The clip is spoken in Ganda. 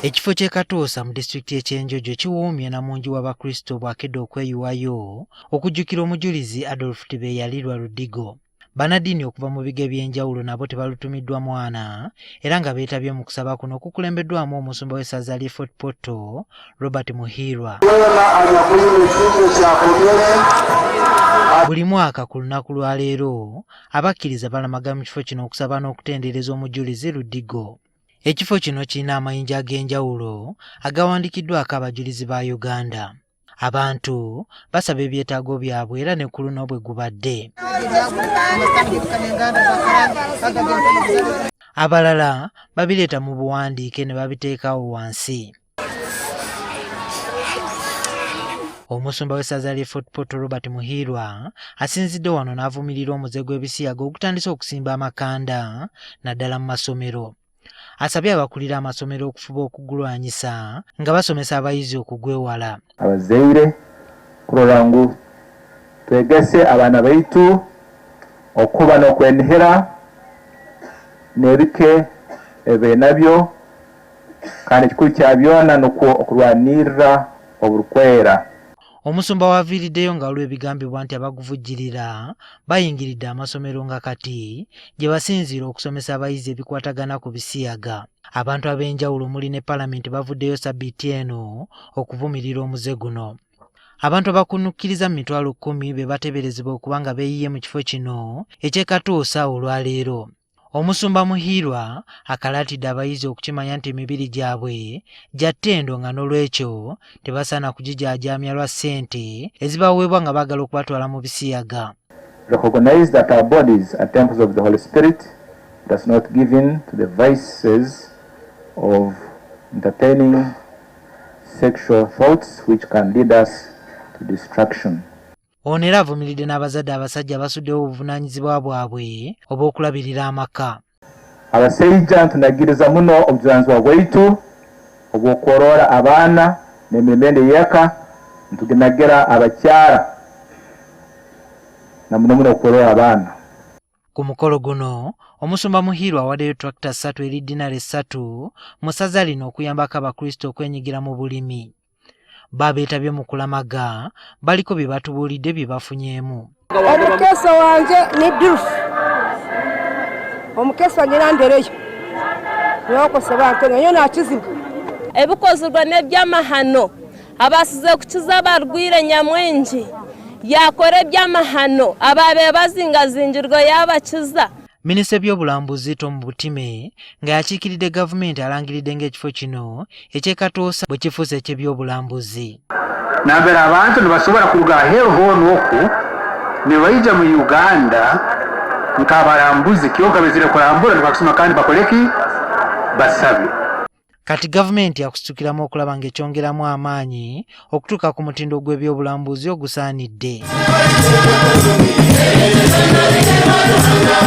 Ekifo ky'e Katoosa mu disitulikiti y'Ekyenjojo kiwuumye namungi w'Abakristo bakedde okweyiwayo okujjukira omujjulizi Adolf Tibeyalirwa Ludigo. Banaddiini okuva mu bigo eby'enjawulo nabo tebalutumiddwa mwana era nga beetabye mu kusaba kuno okukulembeddwamu omusumba w'essaza ly'e Fort Portal Robert Muhirwa. Buli mwaka ku lunaku lwa leero abakkiriza balamaga mu kifo kino okusaba n'okutendereza omujjulizi Ludigo. Ekifo kino kirina amayinja ag'enjawulo agawandiikiddwako abajulizi ba Uganda. Abantu basaba ebyetaago byabwe era ne ku luno bwe gubadde. Abalala babireeta mu buwandiike ne babiteekawo wansi. Omusumba w'essaza ly'e Fort Portal Robert Muhirwa asinzidde wano n'avumirira omuze gw'ebisiyaga ogutandise okusimba amakanda naddala mu masomero. Asabye abakulira amasomero okufuba okugulwanyisa nga basomesa abayizi okugwewala. Abazaire kurora ngu twegese abaana baitu okuba n'okwenihira n'ebike ebe nabyo kandi ekikulu kya byona nukwo okulwanirira oburukwera. Omusumba waviiriddeyo nga waliwo ebigambibwa nti abaguvujjirira bayingiridde amasomero nga kati gye basinziira okusomesa abayizi ebikwatagana ku bisiyaga. Abantu ab'enjawulo omuli ne Palamenti bavuddeyo sabbiiti eno okuvumirira omuze guno. Abantu abakunukkiriza mu mitwalo 10 be bateeberezebwa okuba nga beeyiye mu kifo kino eky'e Katoosa olwaleero. Omusumba Muhirwa akalaatidde abayizi okukimanya nti emibiri gyabwe gya ttendo nga n'olwekyo tebasaana kugijaajaamya lwa ssente ezibaweebwa nga baagala okubatwala mu bisiyaga. Recognize that our bodies are temples of the Holy Spirit, does not give in to the vices of entertaining sexual thoughts which can lead us to destruction. Ono era avumiridde n'abazadde abasajja abasuddewo obuvunaanyizibwa bwabwe obw'okulabirira amaka. Abasajja ntunagiriza muno obujulizi bwaitu obw'okworora abaana n'emirembe y'eka ntugenagira abakyala na muno okworora abaana. Ku mukolo guno omusumba Muhirwa awaddeyo tractor 3 eri dinari 3 mu ssaza lino okuyambako Abakristo okwenyigira mu bulimi. Babeetabye mu kulamaga baliko bye batubuulidde bye bafunyeemu. Omukeesa wange ne Dulf. Omukeesa wange nandereyo. N'okusaba nti nyo nakizibwa. Ebikozerwa n'ebyamahano abasize okukiza abarwire nyamwingi yakora ebyamahano ababe bazingazingirwa yabakiza. Minisita eby'obulambuzi Tom Butime nga yakiikiridde gavumenti alangiridde ng'ekifo kino eky'e Katoosa bwe kifuuse eky'ebyobulambuzi. Nambera abantu ne basobola kuruga aheeru hono oku ne bayija mu Uganda nk'abalambuzi kyokka bezire kulambula ne bakusoma kandi bakoleki basabe. Kati gavumenti yakusitukiramu okulaba ng'ekyongeramu amaanyi okutuuka ku mutindo gw'ebyobulambuzi ogusaanidde.